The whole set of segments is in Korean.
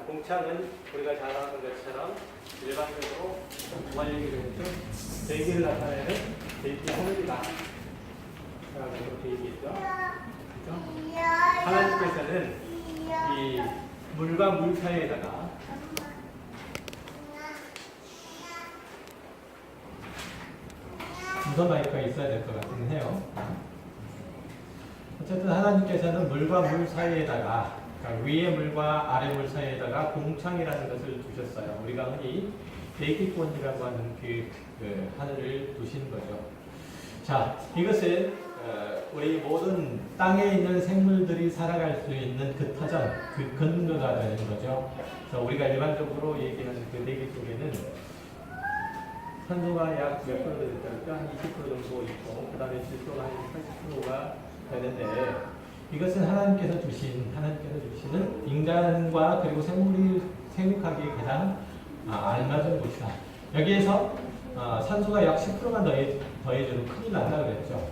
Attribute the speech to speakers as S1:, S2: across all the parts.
S1: 공창은 우리가 잘 아는 것처럼 일반적으로 정말 얘기를 했죠. 대기를 나타내는 대기 하늘이다 라고 그렇게 얘기했죠. 그죠? 하나님께서는 이 물과 물 사이에다가 우선 마이크가 있어야 될 것 같긴 해요. 어쨌든 하나님께서는 물과 물 사이에다가, 그러니까 위의 물과 아래 물 사이에다가 공창이라는 것을 두셨어요. 우리가 흔히 대기권이라고 하는 그 하늘을 두신 거죠. 자, 이것은 우리 모든 땅에 있는 생물들이 살아갈 수 있는 그 터전, 그 근거가 되는 거죠. 그래서 우리가 일반적으로 얘기하는 그 대기 속에는 산소가 약 몇 프로 되니까 한 20% 정도 있고, 그 다음에 질소가 한 80%가 되는데, 이것은 하나님께서 주시는 인간과 그리고 생물이 생육하기에 가장 알맞은 곳이다. 여기에서 산소가 약 10%만 더해줘도 큰일 난다 그랬죠.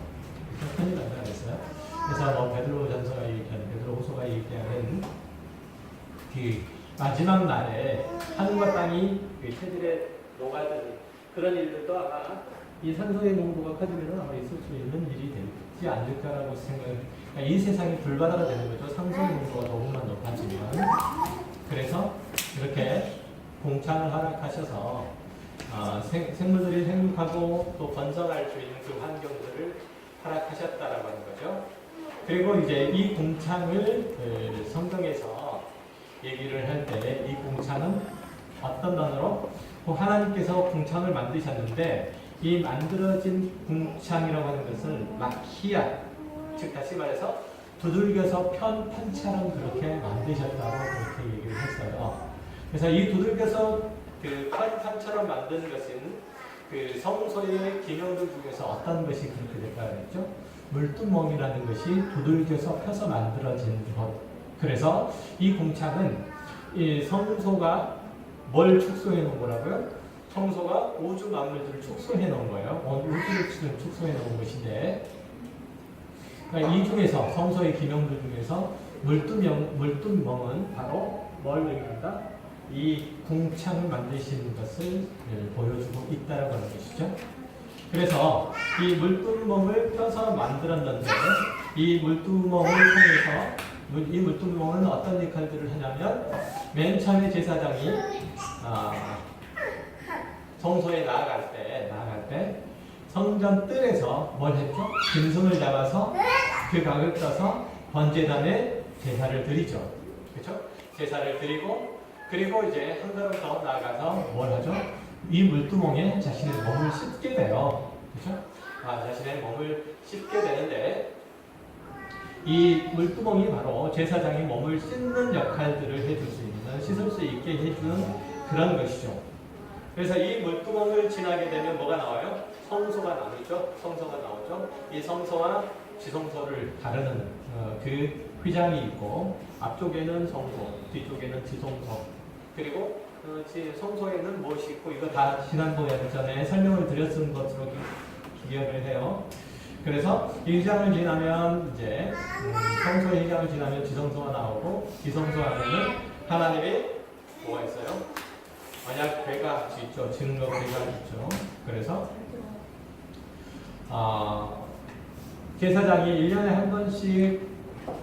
S1: 큰일 난다 그랬어요. 그래서 베드로전서가 얘기하는, 베드로후서가 얘기하는 그 마지막 날에 하늘과 땅이 그 체질에 녹아드는 그런 일들도 아마 이 산소의 농도가 커지면 아마 있을 수 있는 일이 되지 않을까라고 생각을. 그러니까 이 세상이 불바다가 되는 거죠. 산소의 농도가 조금만 높아지면. 그래서 이렇게 공창을 허락하셔서 생물들이 생육하고 또 번성할 수 있는 그 환경들을 허락하셨다라고 하는 거죠. 그리고 이제 이 공창을 성경에서 얘기를 할 때 이 공창은 어떤 단어로 하나님께서 궁창을 만드셨는데 이 만들어진 궁창이라고 하는 것은 마키아, 즉 다시 말해서 두들겨서 편처럼 그렇게 만드셨다고 그렇게 얘기를 했어요. 그래서 이 두들겨서 그 편처럼 만든 것은 그 성소의 기명들 중에서 어떤 것이 그렇게 될까 그랬죠? 물두멍이라는 것이 두들겨서 펴서 만들어진 것. 그래서 이 궁창은 이 성소가 뭘 축소해 놓은 거라고요? 성소가 우주 만물들을 축소해 놓은 거예요. 우주를 축소해 놓은 것인데, 그러니까 이 중에서 성소의 기명들 중에서 물두멍은 바로 뭘 의미한다? 이 궁창을 만드시는 것을 보여주고 있다라고 하는 것이죠. 그래서 이 물두멍을 펴서 만들었는데 이 물두멍을 통해서 이 물두멍은 어떤 역할들을 하냐면 맨 처음에 제사장이 성소에 나아갈 때 성전 뜰에서 뭘 했죠? 짐승을 잡아서 그 각을 떠서 번제단에 제사를 드리죠. 그렇죠? 제사를 드리고 그리고 이제 한 걸음 더 나아가서 뭘 하죠? 이 물두멍에 자신의 몸을 씻게 돼요. 그렇죠? 자신의 몸을 씻게 되는데 이 물두멍이 바로 제사장이 몸을 씻는 역할들을 해줄 수 있는, 씻을 수 있게 해주는 그런 것이죠. 그래서 이 물두멍을 지나게 되면 뭐가 나와요? 성소가 나오죠. 성소가 나오죠. 이 성소와 지성소를 가르는 그 휘장이 있고 앞쪽에는 성소, 뒤쪽에는 지성소. 그리고 성소에는 무엇이 있고 이거 다 지난번에 전에 설명을 드렸던 것으로 기억을 해요. 그래서 이 휘장을 지나면 이제 성소의 휘장을 지나면 지성소가 나오고 지성소 안에는 하나님의 뭐가 있어요? 만약 괴가 있죠. 증거 괴가 있죠. 그래서 제사장이 1년에 한 번씩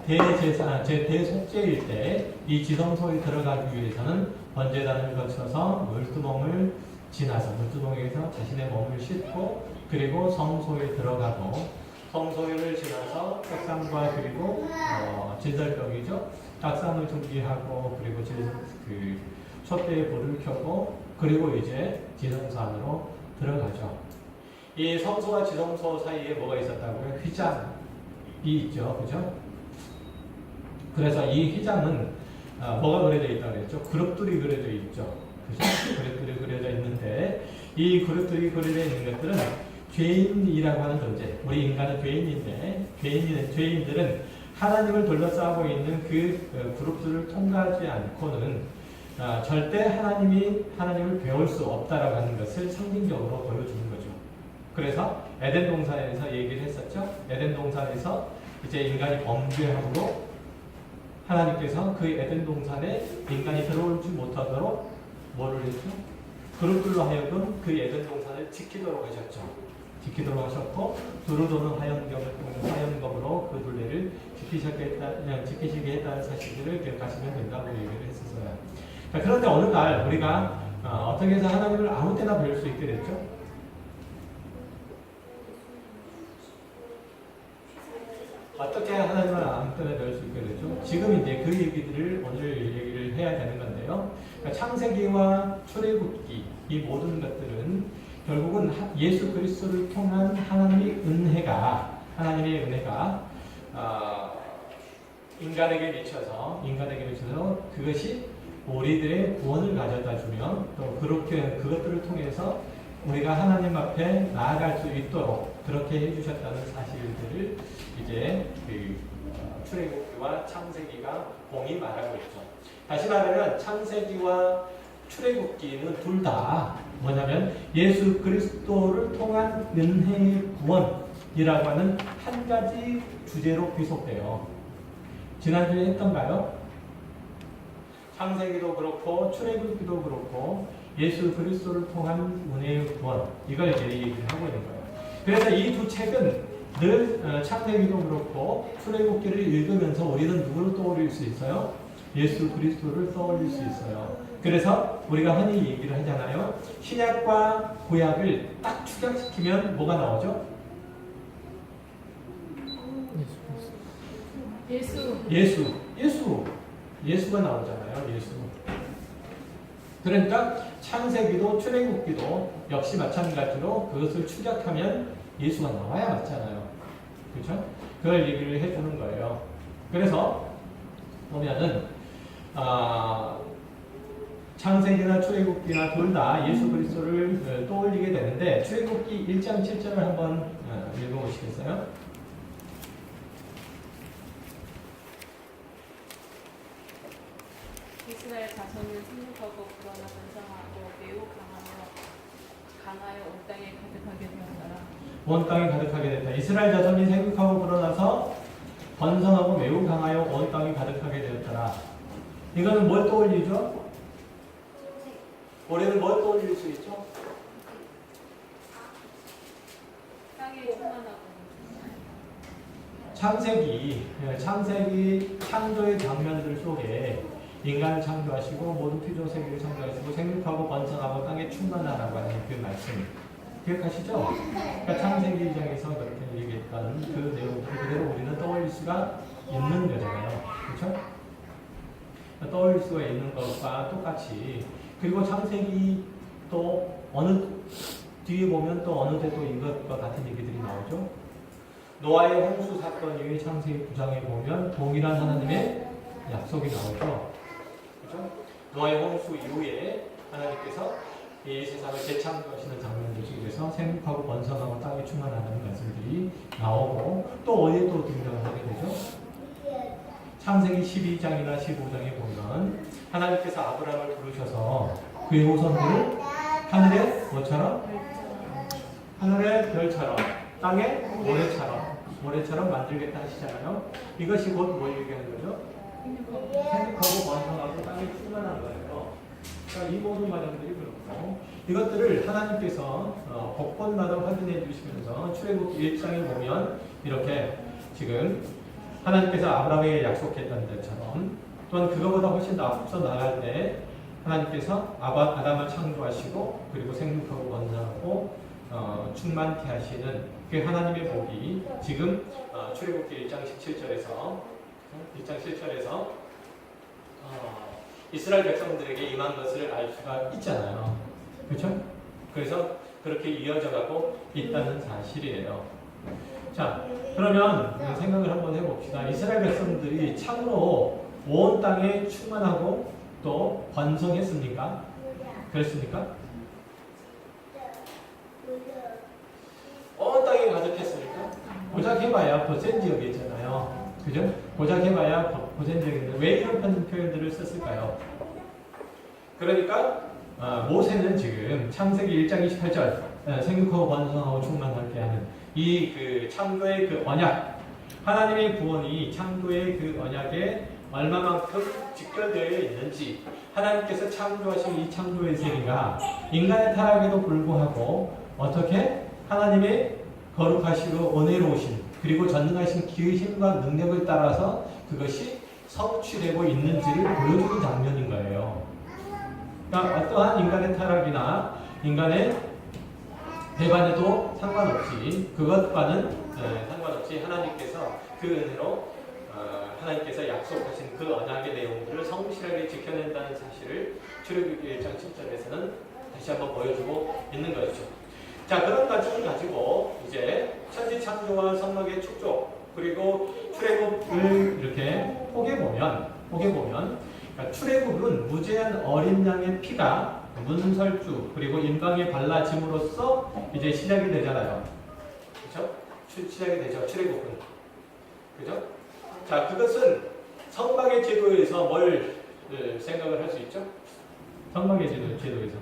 S1: 대속죄일 때 이 지성소에 들어가기 위해서는 번제단을 거쳐서 물두멍을 지나서 물두멍에서 자신의 몸을 씻고 그리고 성소에 들어가고 성소를 지나서 떡상과 그리고 진설병이죠. 떡상을 준비하고 그리고 그 촛대에 불을 켜고 그리고 이제 지성소 안으로 들어가죠. 이 성소와 지성소 사이에 뭐가 있었다고요? 휘장이 있죠. 그죠? 그래서 이 휘장은 뭐가 그려져 있다고 그랬죠? 그룹들이 그려져 있죠. 그죠? 그룹들이 그려져 있는데 이 그룹들이 그려져 있는 것들은 죄인이라고 하는 존재. 우리 인간은 죄인인데 죄인들은 하나님을 둘러싸고 있는 그 그룹들을 통과하지 않고는 절대 하나님을 배울 수 없다라고 하는 것을 상징적으로 보여주는 거죠. 그래서 에덴 동산에서 얘기를 했었죠. 에덴 동산에서 이제 인간이 범죄함으로 하나님께서 그 에덴 동산에 인간이 들어올지 못하도록 뭐를 했죠? 그룹들로 하여금 그 에덴 동산을 지키도록 하셨죠. 지키도록 하셨고 두루도는 하염검으로 그 둘레를 지키시게 했다는 사실들을 기억하시면 된다고 얘기를 했었어요. 자, 그런데 어느 날 우리가 어떻게 해서 하나님을 아무 때나 뵐 수 있게 됐죠? 어떻게 하나님을 아무 때나 뵐 수 있게 됐죠? 지금 이제 그 얘기들을 오늘 얘기를 해야 되는 건데요. 그러니까 창세기와 출애굽기 이 모든 것들은 결국은 예수 그리스도를 통한 하나님의 은혜가 인간에게 미쳐서 그것이 우리들의 구원을 가져다 주며 또 그렇게 그것들을 통해서 우리가 하나님 앞에 나아갈 수 있도록 그렇게 해주셨다는 사실들을 이제 출애굽기와 창세기가 공히 말하고 있죠. 다시 말하면 창세기와 출애굽기는 둘 다 뭐냐면 예수 그리스도를 통한 은혜의 구원이라고 하는 한 가지 주제로 귀속돼요. 지난주에 했던가요? 창세기도 그렇고 출애굽기도 그렇고 예수 그리스도를 통한 은혜의 구원 이걸 이제 얘기를 하고 있는 거예요. 그래서 이 두 책은 늘 창세기도 그렇고 출애굽기를 읽으면서 우리는 누구를 떠올릴 수 있어요? 예수 그리스도를 떠올릴 수 있어요. 그래서 우리가 흔히 얘기를 하잖아요. 신약과 구약을 딱 축약시키면 뭐가 나오죠? 예수가 나오잖아요. 예수. 그러니까 창세기도 출애굽기도 역시 마찬가지로 그것을 축약하면 예수가 나와야 맞잖아요. 그렇죠? 그걸 얘기를 해주는 거예요. 그래서 보면은 창세기나 출애굽기나 둘 다 예수 그리스도를 떠올리게 되는데 출애굽기 1장 7절을 한번 읽어보시겠어요?
S2: 이스라엘 자손은 생육하고 불어나 번성하고 매우 강하여 온 땅에 가득하게 되었더라.
S1: 온 땅에 가득하게 됐다. 이스라엘 자손이 생육하고 불어나서 번성하고 매우 강하여 온 땅에 가득하게 되었더라. 이거는 뭘 떠올리죠? 우리는 뭘 떠올릴 수 있죠?
S2: 땅이 충만하고.
S1: 창세기 창조의 장면들 속에 인간을 창조하시고 모든 피조 세계를 창조하시고 생육하고 번성하고 땅에 충만하라고 하는 그 말씀 기억하시죠? 그러니까 창세기 1장에서 그렇게 얘기했던 그 내용들 그대로 우리는 떠올릴 수가 있는 거잖아요. 그렇죠? 떠올릴 수가 있는 것과 똑같이 그리고 창세기 또 뒤에 보면 또 어느 때도 이것과 같은 얘기들이 나오죠. 노아의 홍수 사건 이후에 창세기 9장에 보면 동일한 하나님의 약속이 나오죠. 그렇죠? 노아의 홍수 이후에 하나님께서 이 세상을 재창조하시는 장면들 속에서 생육하고 번성하고 땅에 충만하는 말씀들이 나오고 또 어디에 또 등장을 하게 되죠? 창세기 12장이나 15장에 보면 하나님께서 아브라함을 부르셔서 그의 후손들을 하늘의 별처럼 땅의 모래처럼 만들겠다 하시잖아요. 이것이 곧 뭘 얘기하는 거죠? 생육하고 번성하고 땅에 충만한 거예요. 그러니까 이 모든 과정들이 그렇고 이것들을 하나님께서 복권마다 확인해 주시면서 출애굽기 1장에 보면 이렇게 지금 하나님께서 아브라함에게 약속했던 것처럼 또한 그거보다 훨씬 더 앞서 나갈 때 하나님께서 아담을 창조하시고 그리고 생육하고 번성하고 충만케 하시는 그 하나님의 복이 지금 출애굽기 1장 17절에서 이스라엘 백성들에게 임한 것을 알 수가 있잖아요. 그렇죠? 그래서 그렇게 이어져가고 있다는 사실이에요. 자, 그러면 생각을 한번 해봅시다. 이스라엘 백성들이 참으로 온 땅에 충만하고 또 번성했습니까? 그랬습니까? 온 땅에 가득했습니까? 고작 해봐야 고센 지역에 있잖아요. 그죠? 고작 해봐야 고센 지역에 있는데 왜 이런 표현들을 썼을까요? 그러니까 모세는 지금 창세기 1장 28절 생육하고 번성하고 충만하게 하는 이 그 창조의 그 언약 하나님의 구원이 창조의 그 언약의 얼마만큼 직결되어 있는지, 하나님께서 창조하신 이 창조의 세계가 인간의 타락에도 불구하고 어떻게 하나님의 거룩하시고 은혜로우신 그리고 전능하신 기의 힘과 능력을 따라서 그것이 성취되고 있는지를 보여주는 장면인 거예요. 그러니까 어떠한 인간의 타락이나 인간의 배반에도 상관없이, 그것과는 상관없이 하나님께서 그 은혜로 하나님께서 약속하신 그 언약의 내용들을 성실하게 지켜낸다는 사실을 출애굽기 1장 10절에서는 다시 한번 보여주고 있는 것이죠. 자, 그런 가지를 가지고 이제 천지 창조와 성막의 축조 그리고 출애굽을 이렇게 포개보면 그러니까 출애굽은 무죄한 어린 양의 피가 문설주 그리고 임방에 발라짐으로써 이제 시작이 되잖아요. 그렇죠? 시작이 되죠. 출애굽은. 그죠? 자, 그것은 성막의 제도에서 뭘 생각을 할 수 있죠? 성막의 제도에서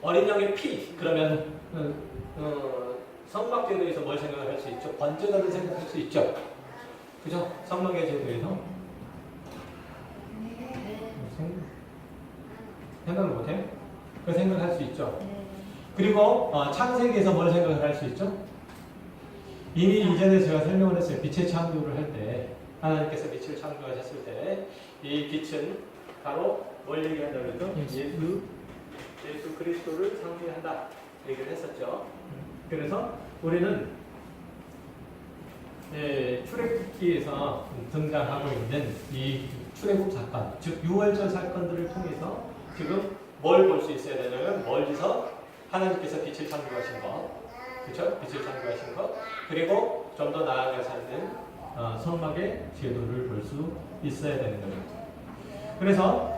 S1: 어린 양의 피, 그러면 성막 제도에서 뭘 생각을 할 수 있죠? 번제단을 생각할 수 있죠? 그죠? 성막의 제도에서 생각을 못해요? 그 생각을 할 수 있죠? 그리고 창세기에서 뭘 생각을 할 수 있죠? 이미 이전에 제가 설명을 했어요. 빛의 창조를 할 때 하나님께서 빛을 창조하셨을 때 이 빛은 바로 뭘 얘기한다고 그랬죠? 예수 그리스도를 상징한다 얘기를 했었죠. 그래서 우리는 출애굽기에서 등장하고 있는 이 출애굽 사건, 즉 유월절 사건들을 통해서 지금 뭘 볼 수 있어야 되냐면 멀리서 하나님께서 빛을 창조하신 것, 그렇죠? 빛을 창조하신 것, 그리고 좀 더 나아가서는 성막의 제도를 볼 수 있어야 되는 거죠. 그래서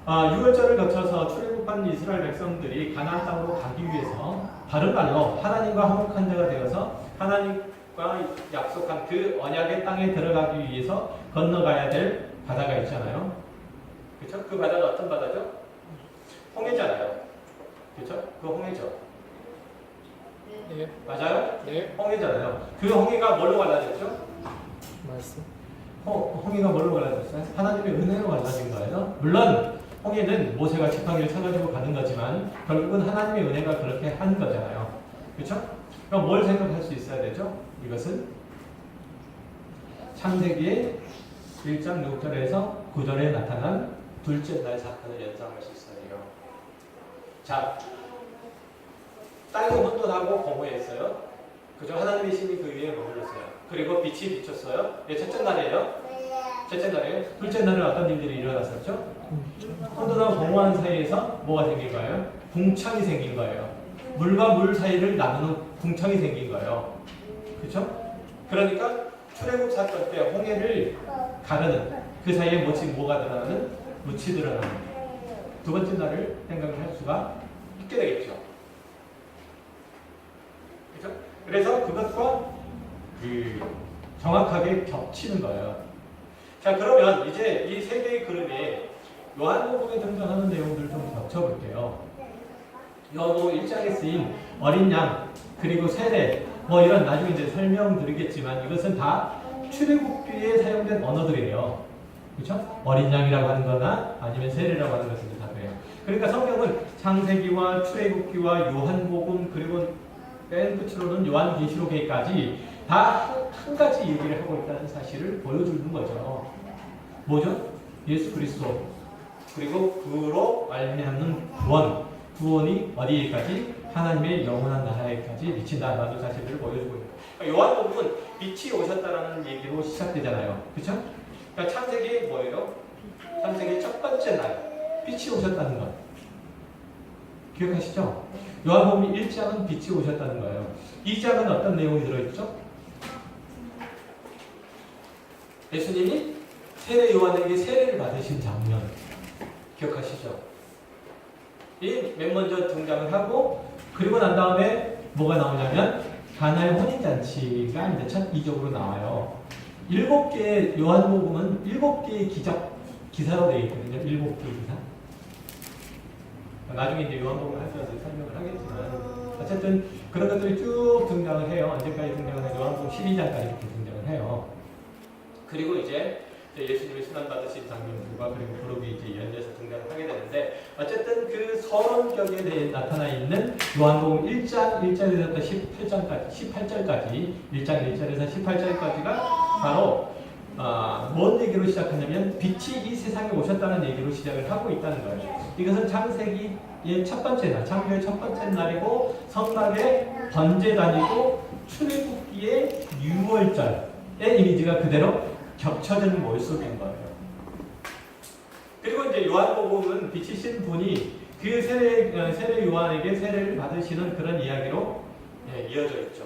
S1: 유월절을 거쳐서 출애굽한 이스라엘 백성들이 가나안 땅으로 가기 위해서 다른 말로 하나님과 화목한 자가 되어서 하나님과 약속한 그 언약의 땅에 들어가기 위해서 건너가야 될 바다가 있잖아요. 그렇죠? 그 바다가 어떤 바다죠? 홍해잖아요. 그렇죠? 그 홍해죠.
S3: 네.
S1: 맞아요?
S3: 네.
S1: 홍해잖아요. 그 홍해가 뭘로 갈라졌죠?
S3: 말씀.
S1: 홍해가 뭘로 갈라졌어요? 하나님의 은혜로 갈라진 거예요. 물론 홍해는 모세가 지팡이를 쳐가지고 가는 거지만 결국은 하나님의 은혜가 그렇게 한 거잖아요. 그렇죠? 그럼 뭘 생각할 수 있어야 되죠? 이것은 창세기의 1장 6절에서 9절에 나타난 둘째 날 사건을 연상할 수 있어요. 자, 땅이 혼돈하고 공허했어요. 그죠? 하나님의 신이 그 위에 머물렀어요. 그리고 빛이 비쳤어요. 예, 첫째 날이에요. 첫째 날이에요. 둘째 날은 어떤 일들이 일어났었죠? 혼돈하고 공허한 사이에서 뭐가 생긴 거예요? 궁창이 생긴 거예요. 물과 물 사이를 나누는 궁창이 생긴 거예요. 그렇죠? 그러니까 출애굽 사건 때 홍해를 가르는 그 사이에 뭐가 드러나는? 묻이 드러나는 두 번째 날을 생각을 할 수가 있게 되겠죠. 그렇죠? 그래서 그것과 정확하게 겹치는 거예요. 자, 그러면 이제 이 세 개의 그림에 요한복음에 등장하는 내용들을 좀 겹쳐볼게요. 요한복음 1장에 쓰인 어린 양 그리고 세례 이런 나중에 이제 설명드리겠지만 이것은 다 출애굽기에 사용된 언어들이에요. 그렇죠? 어린 양이라고 하는 거나 아니면 세례라고 하는 것은 다 그래요. 그러니까 성경은 창세기와 출애굽기와 요한복음 그리고 맨 끝으로는 요한계시록에까지 다 한 가지 얘기를 하고 있다는 사실을 보여주는 거죠. 뭐죠? 예수 그리스도 그리고 그로 말미암는 구원이 어디에까지? 하나님의 영원한 나라에까지 미친다라는 사실을 보여주고 있는 거예요. 요한복음은 빛이 오셨다라는 얘기로 시작되잖아요. 그렇죠? 그러니까 창세기 뭐예요? 창세기 첫 번째 날 빛이 오셨다는 것 기억하시죠? 요한복음 1장은 빛이 오셨다는 거예요. 2장은 어떤 내용이 들어있죠? 예수님이 세례 요한에게 세례를 받으신 장면 기억하시죠? 이 맨 먼저 등장을 하고 그리고 난 다음에 뭐가 나오냐면 가나의 혼인잔치가 이제 첫 이적으로 나와요. 7개의 요한복음은 7개의 기사로 되어 있거든요. 7개의 기사. 나중에 이제 요한복음을 할 때 설명을 하겠지만 어쨌든 그런 것들이 쭉 등장을 해요. 언제까지 등장을 해요? 요한복음 12장까지 이렇게 등장을 해요. 그리고 이제 예수님이 순환 받으신 장면들과 그리고 그룹이 이제 연이어서 등장을 하게 되는데 어쨌든 그 서론격에 대해 나타나 있는 요한복음 1장 1절에서 18장까지 1장 1절에서 18절까지가 바로 뭔 얘기로 시작하냐면 빛이 이 세상에 오셨다는 얘기로 시작을 하고 있다는 거예요. 이것은 창세기의 첫 번째 날, 창조의 첫 번째 날이고 성막의 번제단이고 출애굽기의 유월절의 이미지가 그대로 겹쳐지는 모습인 거예요. 그리고 이제 요한복음은 빛이신 분이 그 세례 요한에게 세례를 받으시는 그런 이야기로 이어져 있죠.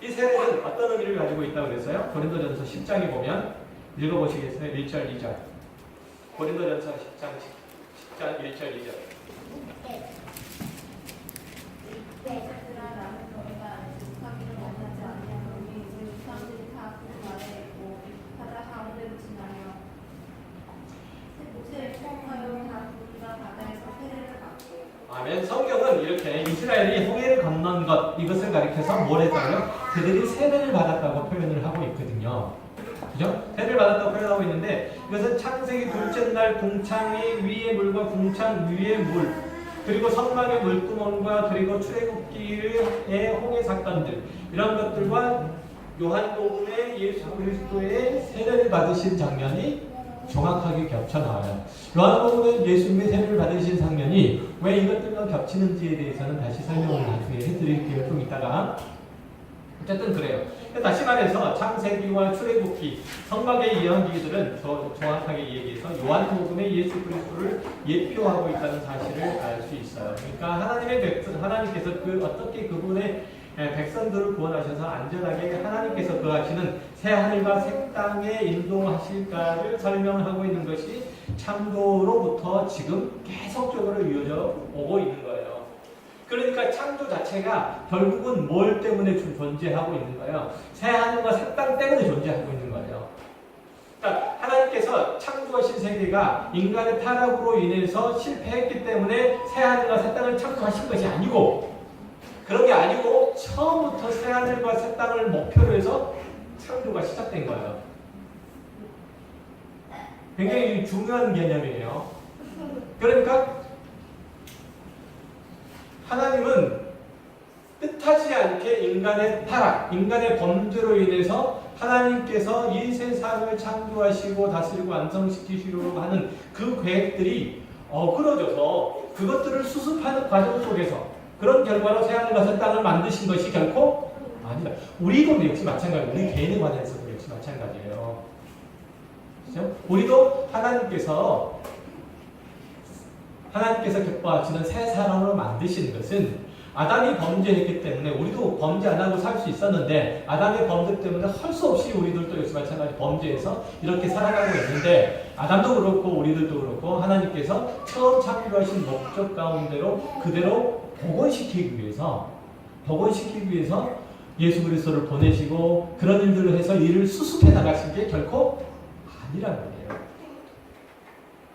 S1: 이 세례는 어떤 의미를 가지고 있다고 그랬어요? 고린도전서 10장에 보면 읽어보시겠어요? 1절, 2절. 고린도전서 10장 1절, 2절. 아멘. 성경은 이렇게 이스라엘이 홍해를 건넌 것 이것을 가리켜서 뭘 했다고요? 그들이 세례를 받았다고 표현을 하고 있거든요. 그죠? 세례를 받았다고 표현하고 있는데 이것은 창세기 둘째 날 궁창이 위의 물과 궁창 위의 물 그리고 성막의 물두멍과 그리고 출애굽기의 홍해 사건들 이런 것들과 요한복음의 예수 그리스도의 세례를 받으신 장면이 정확하게 겹쳐 나와요. 요한복음의 예수님의 세례를 받으신 장면이 왜 이것들과 겹치는지에 대해서는 다시 설명을 나중에 해드릴게요. 좀 이따가. 어쨌든 그래요. 다시 말해서 창세기와 출애굽기, 성막의 예언기들은 정확하게 얘기해서 요한복음의 예수 그리스도를 예표하고 있다는 사실을 알 수 있어요. 그러니까 하나님께서 어떻게 그분의 백성들을 구원하셔서 안전하게 하나님께서 거하시는 새 하늘과 새 땅에 인도하실까를 설명하고 있는 것이 창조로부터 지금 계속적으로 이어져 오고 있는 거예요. 그러니까 창조 자체가 결국은 뭘 때문에 존재하고 있는 거예요? 새 하늘과 새 땅 때문에 존재하고 있는 거예요. 그러니까 하나님께서 창조하신 세계가 인간의 타락으로 인해서 실패했기 때문에 새 하늘과 새 땅을 창조하신 것이 아니고 그런 게 아니고 처음부터 새 하늘과 새 땅을 목표로 해서 창조가 시작된 거예요. 굉장히 중요한 개념이에요. 그러니까 하나님은 뜻하지 않게 인간의 타락, 인간의 범죄로 인해서 하나님께서 이 세상을 창조하시고 다스리고 완성시키시려고 하는 그 계획들이 어그러져서 그것들을 수습하는 과정 속에서 그런 결과로 새하늘과 새 땅을 만드신 것이 결코 아니다. 우리도 역시 마찬가지예요. 우리 개인에 관해서도 역시 마찬가지예요. 그렇죠? 우리도 하나님께서 기뻐하시는 새 사람으로 만드신 것은 아담이 범죄했기 때문에 우리도 범죄 안 하고 살 수 있었는데 아담의 범죄 때문에 할 수 없이 우리들도 역시 마찬가지 범죄해서 이렇게 살아가고 있는데 아담도 그렇고 우리들도 그렇고 하나님께서 처음 창조하신 목적 가운데로 그대로 복원시키기 위해서 예수 그리스도를 보내시고 그런 일들을 해서 이를 수습해 나가신 게 결코 아니라는 거예요.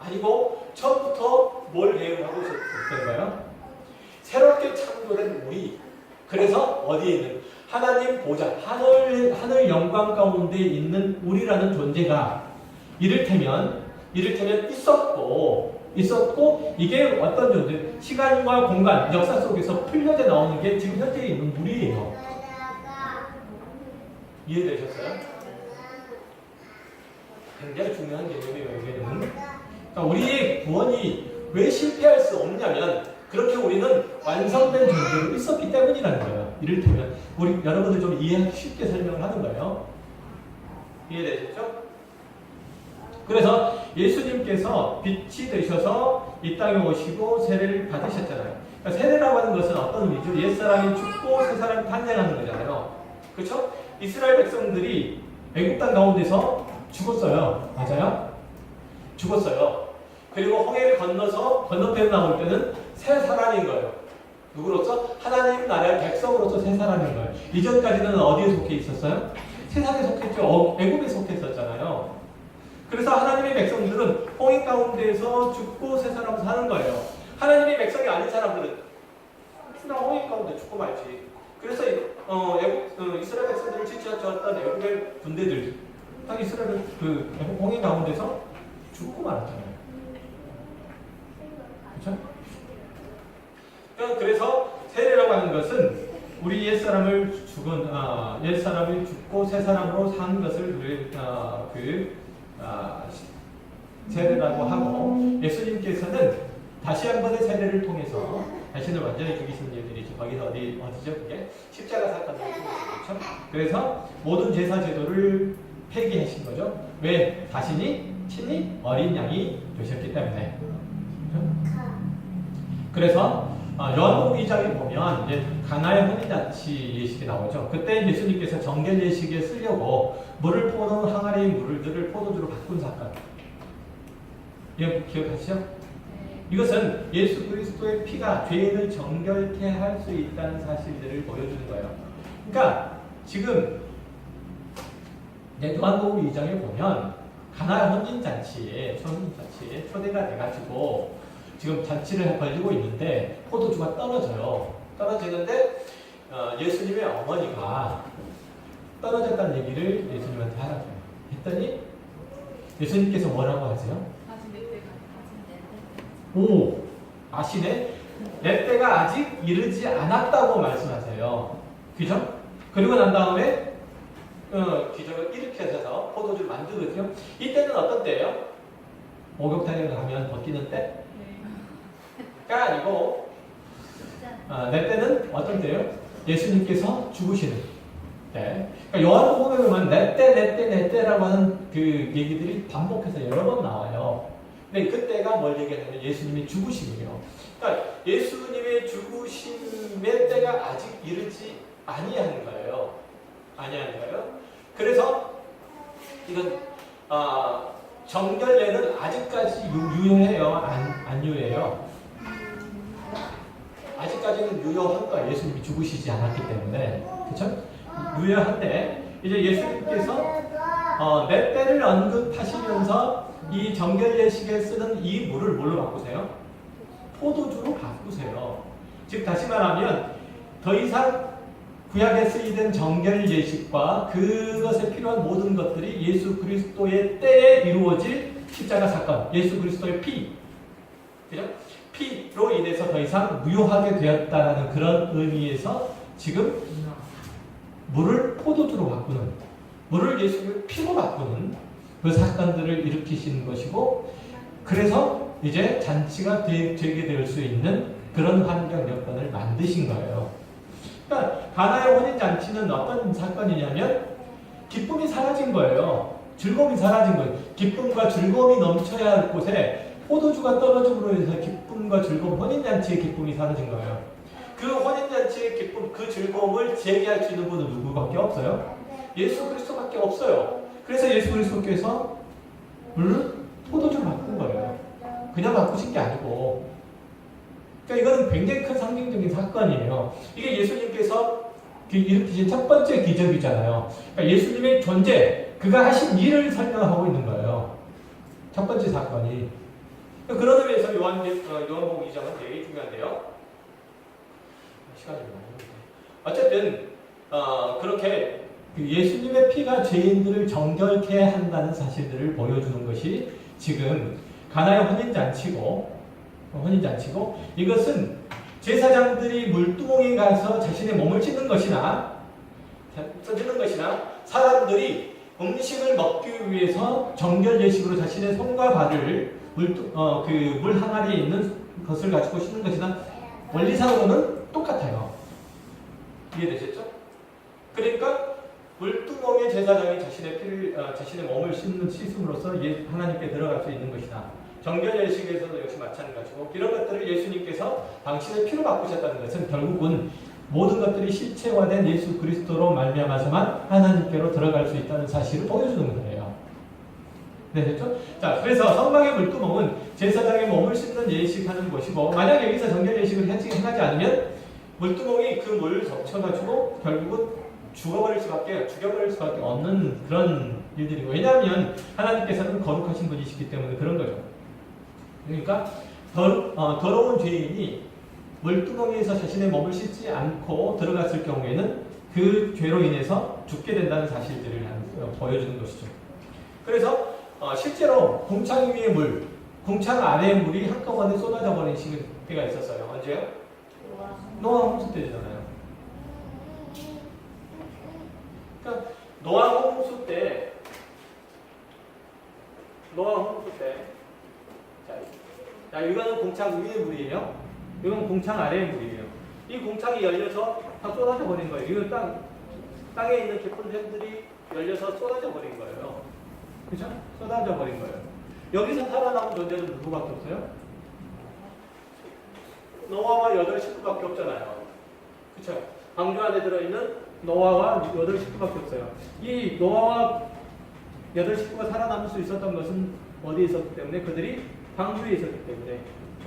S1: 아니고 처음부터 뭘 계획하고 있었던가요? 새롭게 창조된 우리. 그래서 어디에 있는 하나님 보좌, 하늘 영광 가운데 있는 우리라는 존재가 이를테면 있었고 이게 어떤 존재? 시간과 공간, 역사 속에서 풀려져 나오는 게 지금 현재 있는 우리예요. 이해되셨어요? 굉장히 중요한 개념이에요. 이게는. 그러니까 우리의 구원이 왜 실패할 수 없냐면 그렇게 우리는 완성된 존재로 있었기 때문이라는 거예요. 이를테면 여러분들 좀 이해하기 쉽게 설명을 하는 거예요. 이해되셨죠? 그래서 예수님께서 빛이 되셔서 이 땅에 오시고 세례를 받으셨잖아요. 그러니까 세례라고 하는 것은 어떤 의미죠? 옛사람이 죽고 새사람이 탄생하는 거잖아요. 그렇죠? 이스라엘 백성들이 애굽 땅 가운데서 죽었어요. 맞아요? 죽었어요. 그리고 홍해를 건너서 건너편에 나올 때는 새 사람인 거예요. 누구로서? 하나님 나라의 백성으로서 새 사람인 거예요. 이전까지는 어디에 속해 있었어요? 세상에 속했죠. 애굽에 속했었잖아요. 그래서 하나님의 백성들은 홍해 가운데에서 죽고 새 사람 사는 거예요. 하나님의 백성이 아닌 사람들은 그냥 홍해 가운데 죽고 말지. 그래서 이스라엘 백성들을 지켜줬던 애국의 군대들, 딱 이스라엘 그 홍해 가운데서 죽고 말았잖아요. 그렇죠? 그래서 세례라고 하는 것은 우리 옛사람을 옛사람이 죽고 새 사람으로 산 것을 세례라고 하고, 예수님께서는 다시 한 번의 세례를 통해서 자신을 완전히 죽이신 일들이죠. 거기서 어디죠? 그게 십자가 사건을 통해서. 그래서 모든 제사 제도를 폐기하신 거죠. 왜? 자신이 친히 어린 양이 되셨기 때문에. 그래서 요한복음 2장에 보면 이제 가나의 혼인잔치 예식이 나오죠. 그때 예수님께서 정결 예식에 쓰려고 물을 퍼놓은 항아리의 물들을 포도주로 바꾼 사건. 기억하시죠? 이것은 예수 그리스도의 피가 죄인을 정결케 할 수 있다는 사실들을 보여주는 거예요. 그러니까 지금 요한복음 2장에 보면 가나의 혼인잔치에 초대가 돼가지고 지금 잔치를 벌이고 있는데 포도주가 떨어져요. 떨어지는데 예수님의 어머니가 떨어졌다는 얘기를 예수님한테 하라고 했더니 예수님께서 뭐라고 하세요? 오, 아시네? 내 때가 아직 이르지 않았다고 말씀하세요. 그죠? 그리고 난 다음에 기적을 일으켜서 포도주를 만들거든요. 이때는 어떤 때예요? 목욕탕에 가면 벗기는 때? 가 아니고 내 때는 어떤 때예요? 예수님께서 죽으시는 때. 그러니까 요한복음에 보면 내 때라고 하는 그 얘기들이 반복해서 여러 번 나와요. 근데 그때가 뭘 얘기하냐면 예수님의 죽으심이에요. 그러니까 예수님의 죽으심의 때가 아직 이르지 아니하는 거예요. 아니하는 거예요. 그래서 이건 정결례는 아직까지 유효해요? 안 유효해요? 아직까지는 유효한 거예요. 예수님이 죽으시지 않았기 때문에. 그렇죠? 유효한데 이제 예수님께서 내 때를 언급하시면서 이 정결 예식에 쓰는 이 물을 뭘로 바꾸세요? 포도주로 바꾸세요. 즉 다시 말하면 더 이상 구약에 쓰이던 정결 예식과 그것에 필요한 모든 것들이 예수 그리스도의 때에 이루어질 십자가 사건, 예수 그리스도의 피, 그죠? 피로 인해서 더 이상 무효하게 되었다라는 그런 의미에서 지금 물을 포도주로 바꾸는, 물을 예수의 피로 바꾸는 그 사건들을 일으키시는 것이고, 그래서 이제 잔치가 되게 될 수 있는 그런 환경 여건을 만드신 거예요. 그러니까 가나의 혼인 잔치는 어떤 사건이냐면 기쁨이 사라진 거예요. 즐거움이 사라진 거예요. 기쁨과 즐거움이 넘쳐야 할 곳에 포도주가 떨어짐으로 해서 기쁨과 즐거움, 혼인잔치의 기쁨이 사라진 거예요. 그 혼인잔치의 기쁨, 그 즐거움을 재개할 수 있는 분은 누구밖에 없어요? 예수 그리스도밖에 없어요. 그래서 예수 그리스도께서 물을 포도주로 바꾼 거예요. 그냥 바꾸신 게 아니고. 그러니까 이건 굉장히 큰 상징적인 사건이에요. 이게 예수님께서 일으키신 첫 번째 기적이잖아요. 그러니까 예수님의 존재, 그가 하신 일을 설명하고 있는 거예요. 첫 번째 사건이. 그런 의미에서 요한복음 2장은 되게 중요한데요. 시간이 많이 어쨌든 그렇게 예수님의 피가 죄인들을 정결케 한다는 사실들을 보여주는 것이 지금 가나의 혼인잔치고, 이것은 제사장들이 물두멍에 가서 자신의 몸을 찢는 것이나 사람들이 음식을 먹기 위해서 정결 예식으로 자신의 손과 발을 물 항아리에 있는 것을 가지고 씻는 것이나 원리상으로는 똑같아요. 이해되셨죠? 그러니까 물두멍에 제사장이 자신의 몸을 씻음으로써 하나님께 들어갈 수 있는 것이다. 정결 예식에서도 역시 마찬가지고, 이런 것들을 예수님께서 당신의 피로 바꾸셨다는 것은 결국은 모든 것들이 실체화된 예수 그리스도로 말미암아서만 하나님께로 들어갈 수 있다는 사실을 보여주는 거예요. 네, 됐죠? 자, 그래서 성막의 물두멍은 제사장의 몸을 씻는 예식하는 것이고, 만약 여기서 정결 예식을 행하지 않으면 물두멍이 그 물을 덮쳐가지고 결국은 죽여버릴 수밖에 없는 그런 일들이고, 왜냐하면 하나님께서는 거룩하신 분이시기 때문에 그런 거죠. 그러니까 더러운 죄인이 물두멍에서 자신의 몸을 씻지 않고 들어갔을 경우에는 그 죄로 인해서 죽게 된다는 사실들을 보여주는 것이죠. 그래서 실제로 궁창 위의 물, 궁창 아래의 물이 한꺼번에 쏟아져 버린 시기가 있었어요. 언제요? 노아 홍수 때잖아요. 그러니까 노아 홍수 때 자, 이거는 궁창 위의 물이에요. 이건 궁창 아래의 물이에요. 이 궁창이 열려서 다 쏟아져 버린 거예요. 이거 땅에 있는 깊은 샘들이 열려서 쏟아져 버린 거예요. 그죠? 쏟아져 버린 거예요. 여기서 살아남은 존재는 누구밖에 없어요? 노아와 8 식구밖에 없잖아요. 그쵸? 방주 안에 들어있는 노아와 8 식구밖에 없어요. 이 노아와 8 식구가 살아남을 수 있었던 것은 어디에 있었기 때문에? 그들이 방주에 있었기 때문에.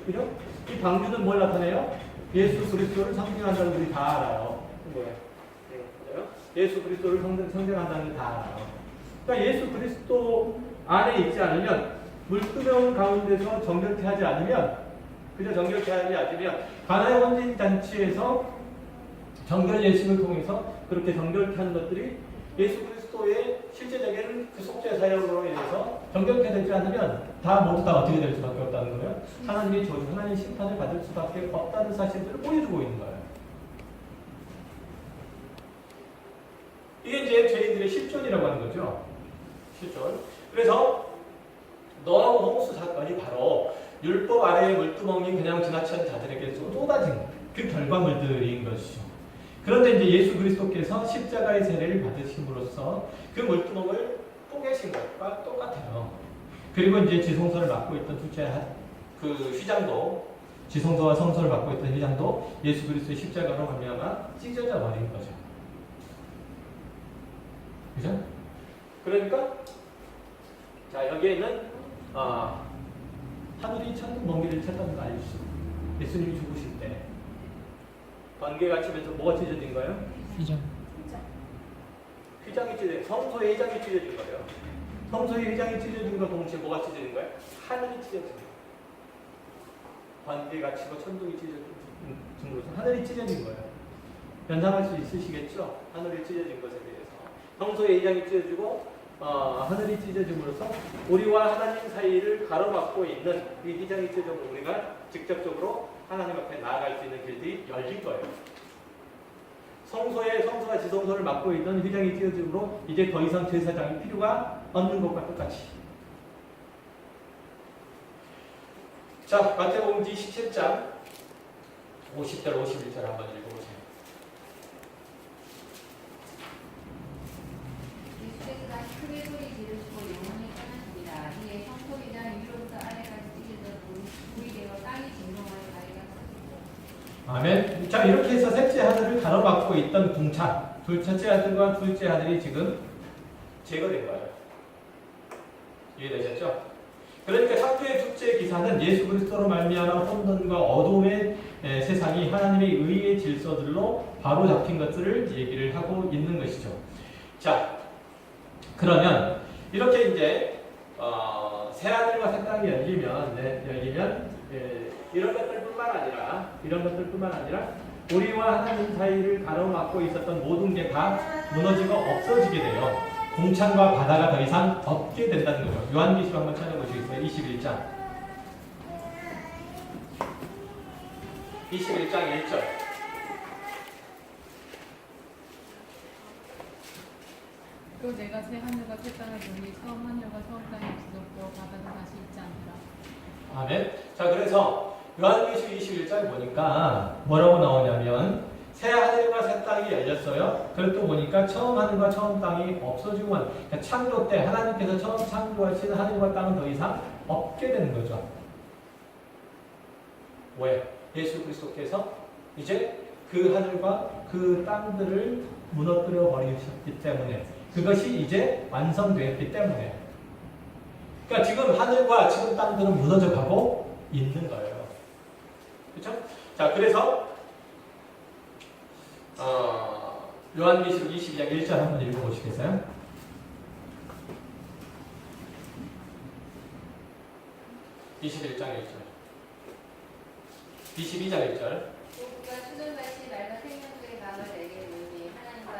S1: 그죠? 이 방주는 뭘 나타내요? 예수 그리스도를 상징한다는 우리 다 알아요. 뭐예요? 맞아요? 예수 그리스도를 상징한다는 다 알아요. 그러니까 예수 그리스도 안에 있지 않으면 물두멍 가운데서 정결케 하지 않으면 그저 정결케 하지 않으면 가나의 혼인 잔치에서 정결 예식을 통해서 그렇게 정결케 하는 것들이 예수 그리스도의 실제적인 그 속죄 사역으로 인해서 정결케 되지 않으면 다 모두 다 어떻게 될 수밖에 없다는 거예요. 하나님의 저주, 하나님의 심판을 받을 수밖에 없다는 사실들을 보여주고 있는 거예요. 이게 이제 죄인들의 실존이라고 하는 거죠. 실존. 그래서 노아와 홍수 사건이 바로 율법 아래의 물두멍이 그냥 지나친 자들에게 쏟아진 그 결과물들인 것이죠. 그런데 이제 예수 그리스도께서 십자가의 세례를 받으심으로써 그 물두멍을 뽀개신 것과 똑같아요. 그리고 이제 지성소를 맡고 있던 그 휘장도, 지성소와 성소를 맡고 있던 휘장도 예수 그리스도의 십자가로 말미암아 찢어져 버린 거죠. 그죠? 그러니까 자, 여기에는 하늘이 천국 먼 길을 찾다는 거 알죠? 예수님이 죽으실 때 번개가 치면서 뭐가 찢어진 거예요?
S3: 휘장.
S1: 휘장이 찢어진, 성소의 휘장이 찢어진 거예요. 성소의 휘장이 찢어진 거 동시에 뭐가 찢어진 거예요? 하늘이 찢어진 거예요. 번개가 치고 천둥이 찢어짐으로써 하늘이 찢어진 거예요. 연상할 수 있으시겠죠? 하늘이 찢어진 것에 대해서. 성소의 휘장이 찢어지고 하늘이 찢어짐으로써 우리와 하나님 사이를 가로막고 있는 이 휘장이 찢어지면 우리가 직접적으로 하나님 앞에 나아갈 수 있는 길들이 열릴 거예요. 성소와 지성소를 막고 있던 휘장이 찢어짐으로 이제 더 이상 제사장이 필요가 없는 것과 똑같이. 자, 마태복음 17장 50절 51절 한번 읽어보세요.
S4: 예수께서 다시 크게 소리 지르시고 영원히 떠나시니라. 이에 성소이장 위로부터 아래까지 찢어져 불이 되어 땅이 진동하여 다리가 섰습니다.
S1: 아멘. 자, 이렇게 해서 셋째 하늘을 가로막고 있던 궁창, 첫째 하늘과 둘째 하늘이 지금 제거된 거예요. 이해되셨죠? 그러니까 창조의 둘째 기사는 예수 그리스도로 말미암아 혼돈과 어둠의 세상이 하나님의 의의 질서들로 바로 잡힌 것들을 얘기를 하고 있는 것이죠. 자, 그러면 이렇게 이제 새 하늘과 새 땅이 열리면 이런 것들뿐만 아니라 우리와 하나님 사이를 가로막고 있었던 모든 게 다 무너지고 없어지게 돼요. 궁창과 바다가 더 이상 없게 된다는 거죠. 요한계시록 한번 찾아보시겠어요? 21장 1절.
S2: 또 내가 새 하늘과 새 땅을 보니 처음 하늘과 처음 땅이 없어졌고 바다도 다시 있지 않더라.
S1: 아멘. 자, 그래서 요한계시록 21장 보니까 뭐라고 나오냐면 새 하늘과 새 땅이 열렸어요. 그리고 또 보니까 처음 하늘과 처음 땅이 없어지고 그러니까 창조 때 하나님께서 처음 창조하신 하늘과 땅은 더 이상 없게 되는 거죠. 왜? 예수 그리스도께서 이제 그 하늘과 그 땅들을 무너뜨려 버리셨기 때문에, 그것이 이제 완성되었기 때문에. 그러니까 지금 하늘과 지금 땅들은 무너져 가고 있는 거예요. 그렇죠? 자, 그래서 요한계시록 22장 1절 한번 읽어보시겠어요? 21장 1절 22장 1절
S4: 그가 수들같이 맑은 생명수의 강을 내게 이르니 하나님과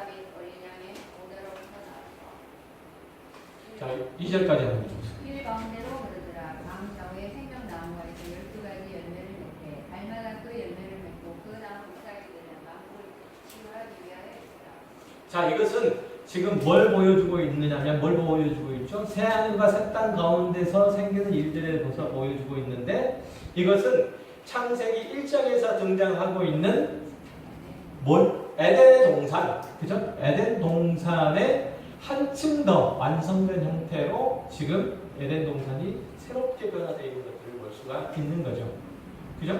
S1: 자, 2절까지 한번 보죠.
S4: 길 가운데로 그러더라. 방 좌우에 생명나무가 있어 12가지 열매를 맺게 달마다 그 열매를 맺고 그 나무 잎사귀 되는 만국을 치유하기 위하였더라.
S1: 자, 이것은 지금 뭘 보여주고 있느냐면 뭘 보여주고 있죠? 새하늘과 새 땅 가운데서 생기는 일들에 대해서 보여주고 있는데 이것은 창세기 1장에서 등장하고 있는 에덴의 동산, 그죠? 에덴 동산의 한층 더 완성된 형태로 지금 에덴 동산이 새롭게 변화되어 있는 것들을 볼 수가 있는 거죠. 그죠?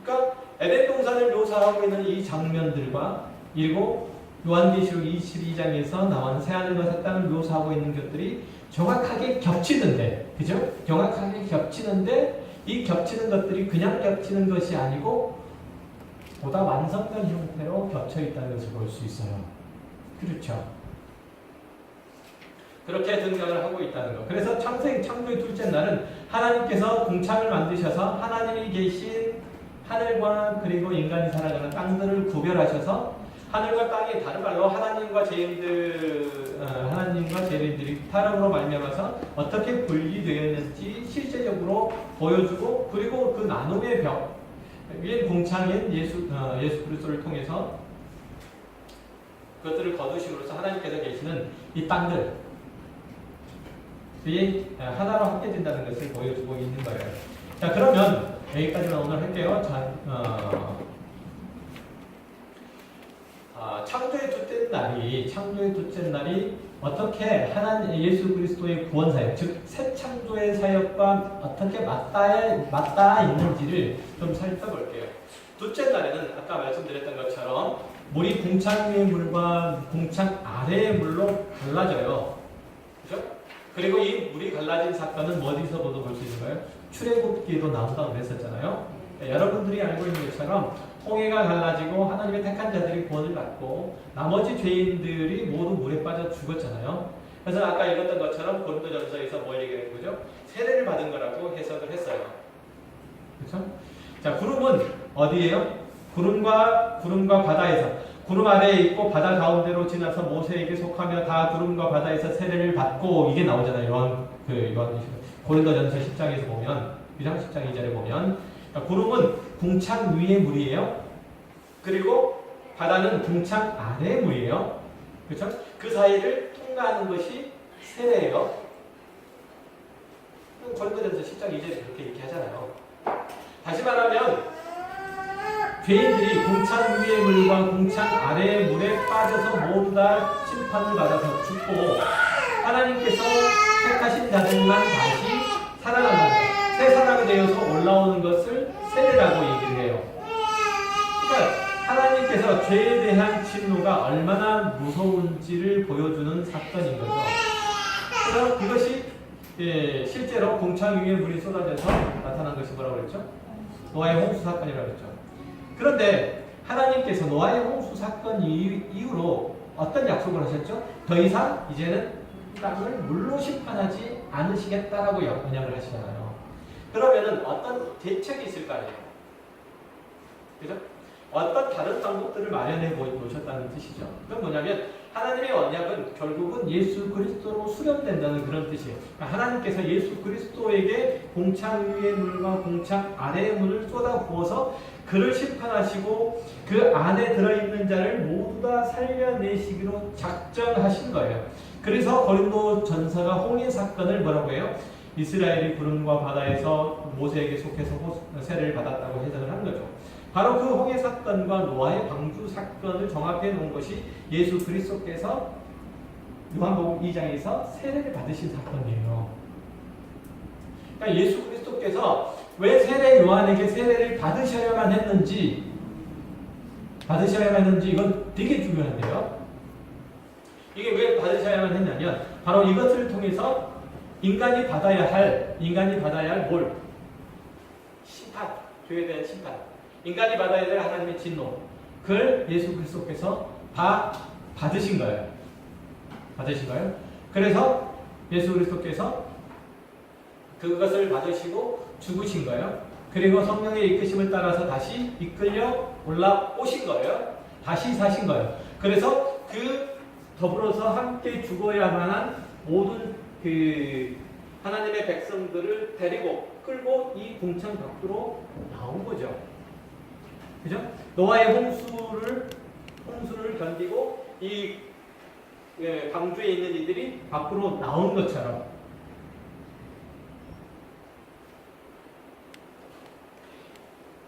S1: 그러니까 에덴 동산을 묘사하고 있는 이 장면들과 그리고 요한계시록 22장에서 나온 새하늘과 새 땅을 묘사하고 있는 것들이 정확하게 겹치는데, 그죠? 정확하게 겹치는데 이 겹치는 것들이 그냥 겹치는 것이 아니고 보다 완성된 형태로 겹쳐 있다는 것을 볼 수 있어요. 그렇죠? 그렇게 등장을 하고 있다는 것. 그래서 창조의 둘째 날은 하나님께서 궁창을 만드셔서 하나님이 계신 하늘과 그리고 인간이 살아가는 땅들을 구별하셔서 하늘과 땅이 다른 말로 하나님과 죄인들이 타락으로 말미암아서 어떻게 분리되었는지 실제적으로 보여주고 그리고 그 나눔의 벽 위에 공창인 예수 그리스도를 통해서 그것들을 거두심으로써 하나님께서 계시는 이 땅들 이 하나로 합해진다는 것을 보여주고 있는 거예요. 자, 그러면 여기까지만 오늘 할게요. 자, 창조의 둘째 날이 어떻게 예수 그리스도의 구원 사역, 즉 새 창조의 사역과 어떻게 맞닿아 있는지를 좀 살펴볼게요. 둘째 날에는 아까 말씀드렸던 것처럼 물이 궁창 위의 물과 궁창 아래의 물로 갈라져요. 그죠? 그리고 이 물이 갈라진 사건은 어디서부터 볼 수 있는가요? 출애굽기에도 나온다고 그랬었잖아요. 여러분들이 알고 있는 것처럼 홍해가 갈라지고 하나님의 택한 자들이 구원을 받고 나머지 죄인들이 모두 물에 빠져 죽었잖아요. 그래서 아까 읽었던 것처럼 고린도전서에서 뭘 얘기하는 거죠? 세례를 받은 거라고 해석을 했어요. 그렇죠? 자, 구름은 어디예요? 구름과 바다에서 구름 아래에 있고 바다 가운데로 지나서 모세에게 속하며 다 구름과 바다에서 세례를 받고 이게 나오잖아요. 고린도전서 10장에서 보면 10장 2절에 보면 구름은 궁창 위의 물이에요. 그리고 바다는 궁창 아래의 물이에요. 그렇죠? 그 사이를 통과하는 것이 세례예요. 고린도전서 10장 2절에 그렇게 얘기하잖아요. 다시 말하면 죄인들이 궁창 위의 물과 궁창 아래의 물에 빠져서 모두 다 심판을 받아서 죽고 하나님께서 택하신 자들만 다시 살아나는 것, 새 사람이 되어서 올라오는 것을 세례라고 얘기를 해요. 그러니까 하나님께서 죄에 대한 진노가 얼마나 무서운지를 보여주는 사건인 거죠. 그래서 그것이 실제로 궁창 위에 물이 쏟아져서 나타난 것이 뭐라고 그랬죠? 노아의 홍수 사건이라고 그랬죠. 그런데 하나님께서 노아의 홍수 사건 이후로 어떤 약속을 하셨죠? 더 이상 이제는 땅을 물로 심판하지 않으시겠다라고 언약을 하시잖아요. 그러면은 어떤 대책이 있을 거 아니에요? 그죠? 어떤 다른 방법들을 마련해 놓으셨다는 뜻이죠. 그건 뭐냐면 하나님의 언약은 결국은 예수 그리스도로 수렴된다는 그런 뜻이에요. 그러니까 하나님께서 예수 그리스도에게 공창 위의 물과 공창 아래의 물을 쏟아 부어서 그를 심판하시고 그 안에 들어있는 자를 모두 다 살려내시기로 작정하신 거예요. 그래서 고린도 전서가 홍해 사건을 뭐라고 해요? 이스라엘이 구름과 바다에서 모세에게 속해서 세례를 받았다고 해석을 한 거죠. 바로 그 홍해 사건과 노아의 방주 사건을 정합해 놓은 것이 예수 그리스도께서 요한복음 2장에서 세례를 받으신 사건이에요. 그러니까 예수 그리스도께서 왜 세례 요한에게 세례를 받으셔야만 했는지 이건 되게 중요한데요. 이게 왜 받으셔야만 했냐면 바로 이것을 통해서 인간이 받아야 할 뭘? 심판, 죄에 대한 심판. 인간이 받아야 될 하나님의 진노. 그걸 예수 그리스도께서 다 받으신 거예요. 그래서 예수 그리스도께서 그것을 받으시고 죽으신 거예요. 그리고 성령의 이끄심을 따라서 다시 이끌려 올라오신 거예요. 다시 사신 거예요. 그래서 그 더불어서 함께 죽어야만 한 모든 그 하나님의 백성들을 데리고 끌고 이 궁창 밖으로 나온 거죠. 그죠? 노아의 홍수를 견디고 이 방주에 있는 이들이 밖으로 나온 것처럼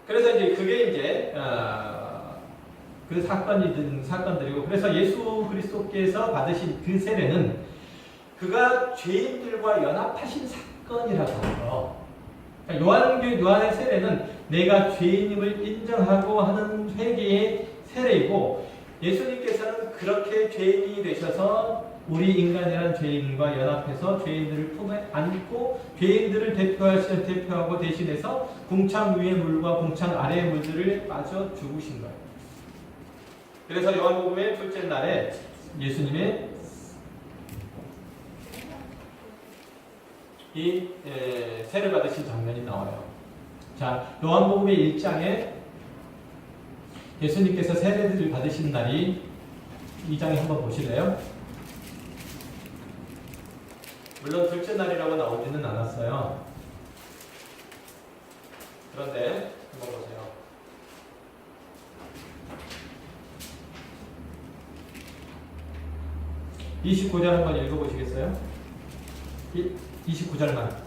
S1: 그래서 이제 그게 이제 그 사건들이고 그래서 예수 그리스도께서 받으신 그 세례는 그가 죄인들과 연합하신 사건이라고 하죠. 그러니까 요한의 세례는 내가 죄인임을 인정하고 하는 회개의 세례이고 예수님께서는 그렇게 죄인이 되셔서 우리 인간이란 죄인과 연합해서 죄인들을 품에 안고 죄인들을 대표하고 대신해서 궁창 위의 물과 궁창 아래의 물들을 빠져 죽으신 거예요. 그래서 요한복음의 둘째 날에 예수님의 이 세례 받으신 장면이 나와요. 자, 요한복음의 1장에 예수님께서 세례를 받으신 날이 2장에 한번 보실래요? 물론 둘째 날이라고 나오지는 않았어요. 그런데 한번 보세요. 29절 한번 읽어보시겠어요? 29절만.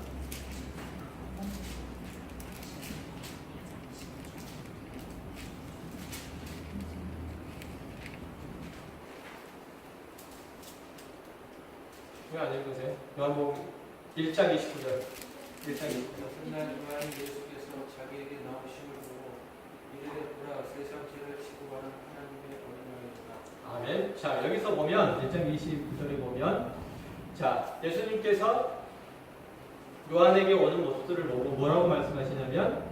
S1: 왜 안 읽으세요? 요한복음 1장 29절. 1장 29절.
S5: 그날 요한 예수께서 자기에게 나오심을 보고 이르되 보라 세상 죄를 지고 가는 하나님의 어린 양이로다.
S1: 아멘. 자, 여기서 보면 1장 29절에 보면 자, 예수님께서 요한에게 오는 모습들을 보고 뭐라고 말씀하시냐면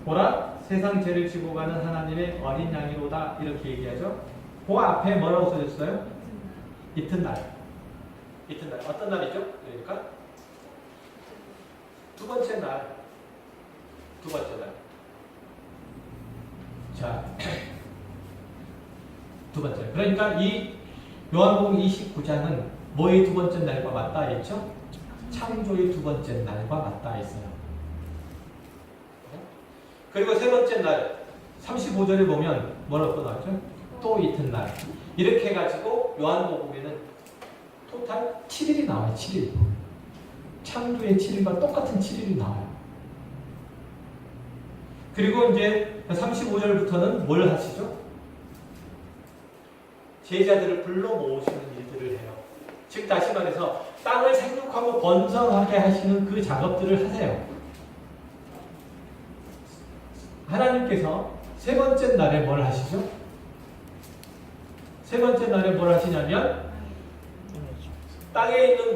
S1: 보라 세상 죄를 지고 가는 하나님의 어린 양이로다 이렇게 얘기하죠. 그 앞에 뭐라고 써졌어요? 이튿날. 이튿날. 어떤 날이죠? 그러니까 두 번째 날. 자, 두 번째. 그러니까 이 요한복음 29장은 뭐의 두 번째 날과 맞닿아 있죠? 창조의 두 번째 날과 맞닿아 있어요. 그리고 세 번째 날 35절에 보면 뭐라고 나왔죠? 또 이튿날. 이렇게 해가지고 요한복음에는 토탈 7일이 나와요. 7일. 창조의 7일과 똑같은 7일이 나와요. 그리고 이제 35절부터는 뭘 하시죠? 제자들을 불러 모으시는 일들을 해요. 즉 다시 말해서 땅을 생육하고 번성하게 하시는 그 작업들을 하세요. 하나님께서 세 번째 날에 뭘 하시죠? 세 번째 날에 뭘 하시냐면 땅에 있는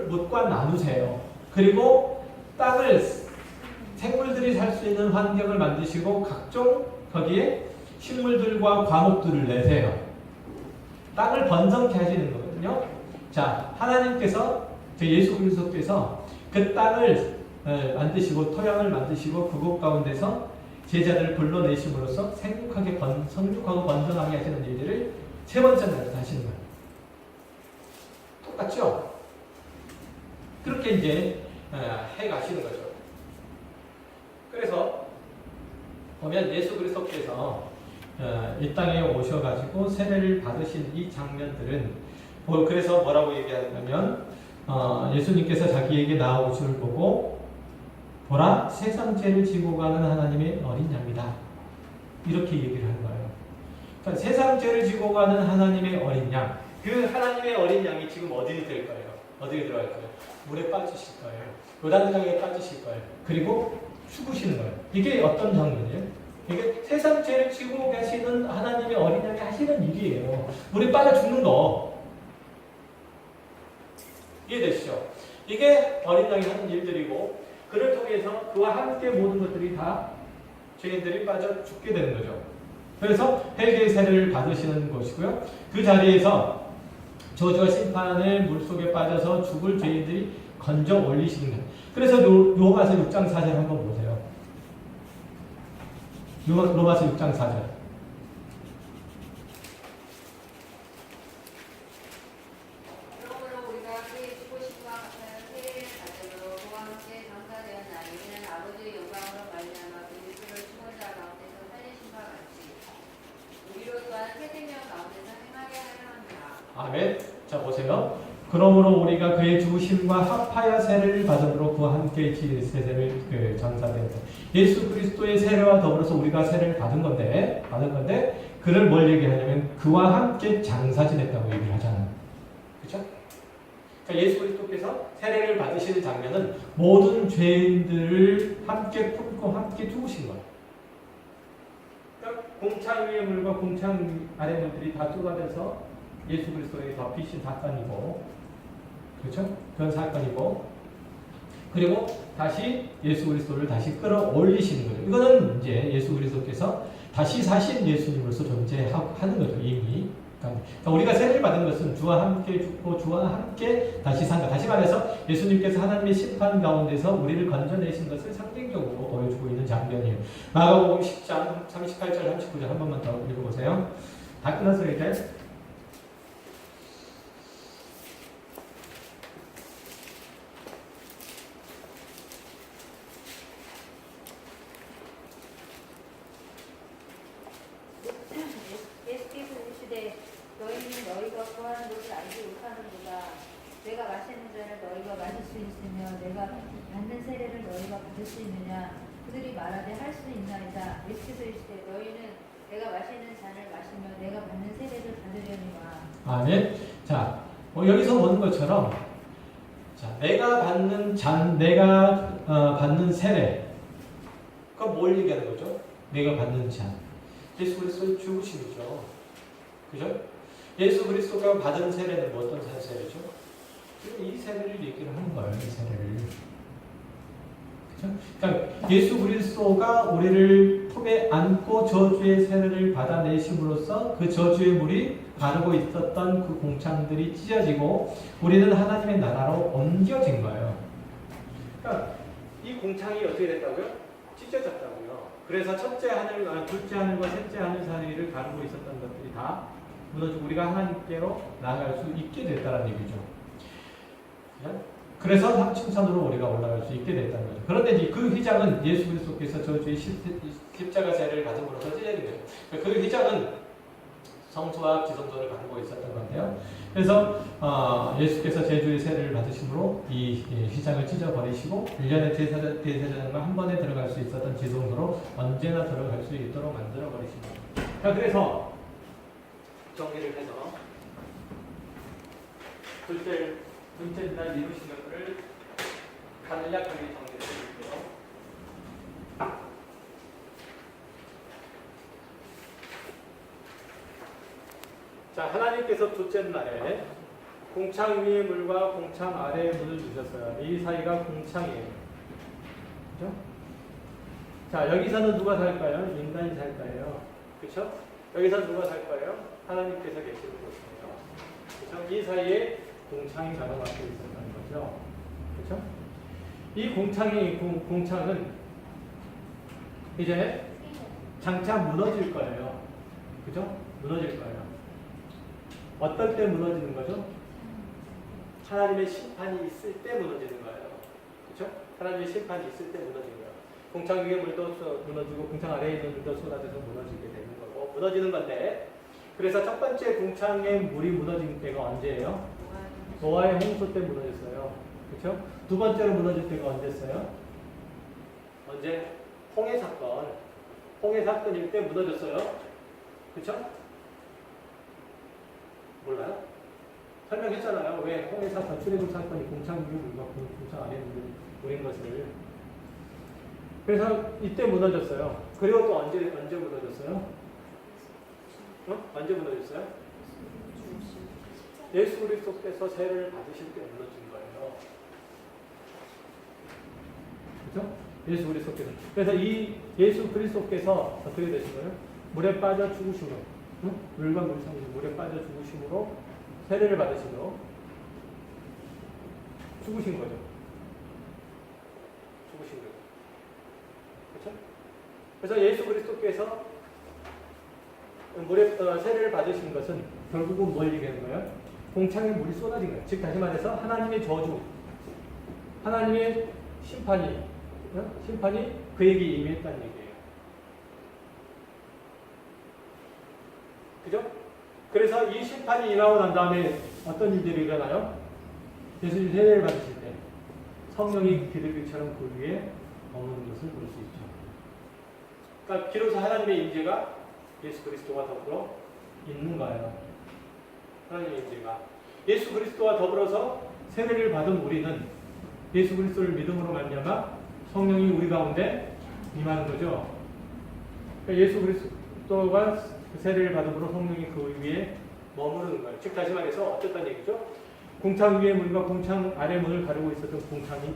S1: 물과 나누세요. 그리고 땅을 생물들이 살 수 있는 환경을 만드시고 각종 거기에 식물들과 과목들을 내세요. 땅을 번성케 하시는 거거든요. 자, 하나님께서 예수 그리스도께서 그 땅을 만드시고 토양을 만드시고 그곳 가운데서 제자들을 불러내심으로써 성육하고 번성하게 하시는 일들을 세 번째 날에 하시는 거예요. 똑같죠? 그렇게 이제 해 가시는 거죠. 그래서 보면 예수 그리스도께서 이 땅에 오셔가지고 세례를 받으신 이 장면들은 그래서 뭐라고 얘기하냐면 예수님께서 자기에게 나아오심을 보고 보라 세상 죄를 지고 가는 하나님의 어린 양이다 이렇게 얘기를 하는 거예요. 그러니까 세상 죄를 지고 가는 하나님의 어린 양, 그 하나님의 어린 양이 지금 어디에 될 거예요? 어디에 들어갈 거예요? 물에 빠지실 거예요. 요단강에 빠지실 거예요. 그리고 죽으시는 거예요. 이게 어떤 장면이에요? 이게 세상 죄를 지고 계시는 하나님의 어린 양이 하시는 일이에요. 물에 빠져 죽는 거. 이해되시죠? 이게 어린 양이 하는 일들이고 그를 통해서 그와 함께 모든 것들이 다 죄인들이 빠져 죽게 되는 거죠. 그래서 회개의 세례를 받으시는 것이고요. 그 자리에서 저주와 심판을 물속에 빠져서 죽을 죄인들이 건져 올리시는 거예요. 그래서 로마서 6장 4절 한번 보세요. 로마서 6장 4절.
S4: 그러므로 우리가 그의 죽으심과
S1: 그러므로 우리가 그의 죽으심과 합하여 세례를 받음으로 그와 함께 세례를 전사된다. 예수 그리스도의 세례와 더불어서 우리가 세례를 받은 건데 그를 뭘 얘기하냐면 그와 함께 장사 지냈다고 얘기를 하잖아요. 그렇죠? 그러니까 예수 그리스도께서 세례를 받으시는 장면은 모든 죄인들을 함께 품고 함께 죽으신 거예요. 그러니까 공창 위의 물과 공창 아래 물들이 다 쏟아져서 예수 그리스도에 덮이신 사건이고, 그렇죠? 그런 사건이고, 그리고 다시 예수 그리스도를 다시 끌어올리시는 거죠. 이거는 이제 예수 그리스도께서 다시 사신 예수님으로서 존재하는 거죠, 이미. 그러니까 우리가 세례를 받은 것은 주와 함께 죽고 주와 함께 다시 산다. 다시 말해서 예수님께서 하나님의 심판 가운데서 우리를 건져내신 것을 상징적으로 보여주고 있는 장면이에요. 마가복음 10장 38절 39절 한 번만 더 읽어보세요. 다 끝났어요 이제?
S4: 예수께서 이르시되 너희는 너희가 구하는 것을 알지 못하는도다. 내가 마시는 잔을 너희가 마실 수 있으며 내가 받는 세례를 너희가 받을 수 있느냐. 그들이 말하되 할 수 있나이다. 예수께서 이르시되 너희는 내가 마시는 잔을 마시며 내가 받는 세례를 받으려니와.
S1: 아멘. 자, 여기서 보는 것처럼 자, 내가 받는 잔, 내가 받는 세례. 그건 뭘 얘기하는 거죠? 내가 받는 잔. 예수 그리스도의 죽으심이죠. 그죠? 예수 그리스도가 받은 세례는 뭐 어떤 세례죠? 이 세례를 얘기를 하는 거예요. 이 세례를. 그죠? 그러니까 예수 그리스도가 우리를 품에 안고 저주의 세례를 받아내심으로써 그 저주의 물이 가르고 있었던 그 공창들이 찢어지고 우리는 하나님의 나라로 옮겨진 거예요. 그러니까 이 공창이 어떻게 됐다고요? 찢어졌다고요. 그래서 첫째 하늘, 둘째 하늘과 셋째 하늘 사이를 가르고 있었던 것들이 다 무너지고 우리가 하나님께로 나아갈 수 있게 됐다는 얘기죠. 그래서 삼층선으로 우리가 올라갈 수 있게 됐다는 거죠. 그런데 그 휘장은 예수 그리스도께서 저주의 십자가 세례를 받음으로써 찢어진 거예요. 그 휘장은 성소와 지성소를 가지고 있었던 건데요. 그래서 예수께서 제주의 세례를 받으심으로 이 휘장을 찢어버리시고 1년의 대제사장과 한 번에 들어갈 수 있었던 지성소로 언제나 들어갈 수 있도록 만들어버리십니다. 그래서 정리를 해서 둘째 날 이루신 것들을 간략하게 정리해 드릴게요. 자, 하나님께서 둘째 날에 공창 위의 물과 공창 아래의 물을 주셨어요. 이 사이가 공창이에요. 그죠? 자, 여기서는 누가 살까요? 인간이 살까요? 그쵸? 여기서 누가 살 거예요? 하나님께서 계시는 곳이에요. 그쵸? 이 사이에 공창이 가로막혀 있었다는 거죠. 그쵸? 이 공창은 이제 장차 무너질 거예요. 그죠? 무너질 거예요. 어떨 때 무너지는 거죠? 하나님의 심판이 있을 때 무너지는 거예요. 그렇죠? 하나님의 심판이 있을 때 무너지는 거예요. 공창 위에 물도 무너지고 공창 아래에 있는 물도 쏟아져서 무너지게 되는 거고 무너지는 건데 그래서 첫 번째 공창의 물이 무너진 때가 언제예요? 노아의 홍수 때 무너졌어요. 그렇죠? 두 번째로 무너질 때가 언제였어요? 언제? 홍해 사건. 홍해 사건일 때 무너졌어요. 그렇죠? 몰라요? 설명했잖아요. 왜 홍해 사건, 출애굽 사건이 공창 위에 물과 공창 아래에 물인 것을. 그래서 이때 무너졌어요. 그리고 또 언제 무너졌어요? 언제 무너졌어요? 예수 그리스도께서 세례를 받으실 때 무너진 거예요. 그렇죠? 예수 그리스도께서. 그래서 이 예수 그리스도께서 어떻게 되신 거예요? 물에 빠져 죽으심으로, 물과 물 사이에 물에 빠져 죽으심으로 세례를 받으심으로 죽으신 거죠. 죽으신 거죠. 그렇죠? 그래서 예수 그리스도께서 물에 세례를 받으신 것은 결국은 뭘 얘기하는 거예요? 공창에 물이 쏟아진 거예요. 즉 다시 말해서 하나님의 저주, 하나님의 심판이 그에게 임했다는 얘기예요. 그죠? 그래서 이 심판이 임하고 난 다음에 어떤 일들이 일어나요? 예수님 세례를 받으실 때 성령이 비둘기처럼 그 위에 머무는 것을 볼 수 있죠. 그러니까 비로소 하나님의 임재가 예수 그리스도와 더불어 있는 거예요. 하나님의 임재가 예수 그리스도와 더불어서 세례를 받은 우리는 예수 그리스도를 믿음으로 말미암아 성령이 우리 가운데 임하는 거죠. 그러니까 예수 그리스도가 세례를 받음으로 성령이 그 위에 머무르는 거예요. 즉 다시 말해서 어쨌든 얘기죠. 궁창 위의 문과 궁창 아래 문을 가르고 있었던 궁창이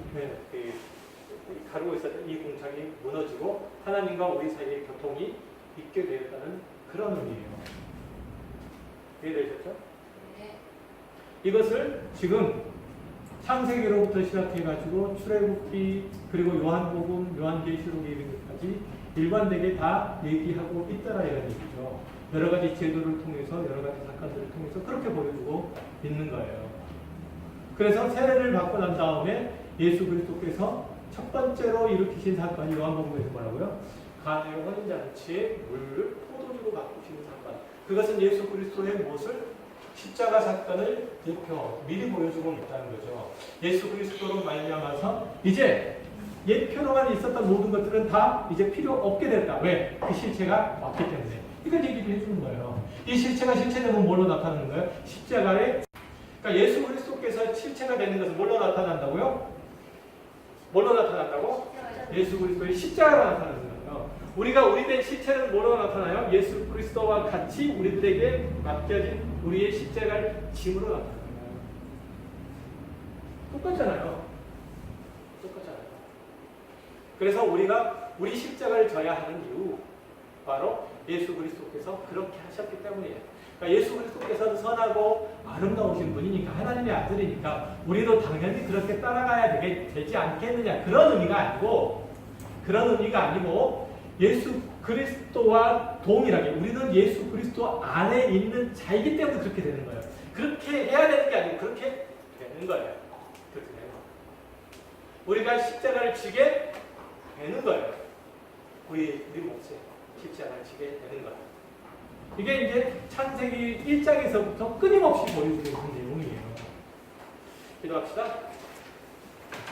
S1: 가르고 있었던 이 궁창이 무너지고 하나님과 우리 사이의 교통이 있게 되었다는 그런 의미예요. 이해되셨죠?
S4: 네.
S1: 이것을 지금 창세기로부터 시작해가지고 출애굽기 그리고 요한복음, 요한계시록에 이르기까지 일관되게 다 얘기하고 있다라 이런 얘기죠. 여러 가지 제도를 통해서 여러 가지 사건들을 통해서 그렇게 보여주고 있는 거예요. 그래서 세례를 받고 난 다음에 예수 그리스도께서 첫 번째로 일으키신 사건이 요한복음에서 뭐라고요? 가나의 혼인잔치에 물을 포도주로 바꾸시는 사건. 그것은 예수 그리스도의 무엇을? 십자가 사건을 예표, 미리 보여주고 있다는 거죠. 예수 그리스도로 말미암아서 이제 예표로만 있었던 모든 것들은 다 이제 필요 없게 됐다. 왜? 그 실체가 왔기 때문에. 이걸 얘기를 해주는 거예요. 이 실체가 실체되면 뭘로 나타나는 거예요? 십자가에. 그러니까 예수 그리스도께서 실체가 되는 것은 뭘로 나타난다고요? 뭘로 나타난다고? 예수 그리스도의 십자가로 나타나는 거예요. 우리가 우리된 실체는 뭐로 나타나요? 예수 그리스도와 같이 우리들에게 맡겨진 우리의 십자가를 짐으로 나타나요. 똑같잖아요. 똑같잖아요. 그래서 우리가 우리 십자가를 져야 하는 이유 바로 예수 그리스도께서 그렇게 하셨기 때문이에요. 그러니까 예수 그리스도께서는 선하고 아름다우신 분이니까 하나님의 아들이니까 우리도 당연히 그렇게 따라가야 되지 않겠느냐 그런 의미가 아니고 예수 그리스도와 동일하게 우리는 예수 그리스도 안에 있는 자이기 때문에 그렇게 되는 거예요. 그렇게 해야 되는 게 아니고 그렇게 되는 거예요. 그렇게 되는 거예요. 우리가 십자가를 지게 되는 거예요. 우리 몫에 십자가를 지게 되는 거예요. 이게 이제 창세기 1장에서부터 끊임없이 보여주고 있는 내용이에요. 기도합시다.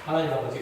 S1: 하나님 아버지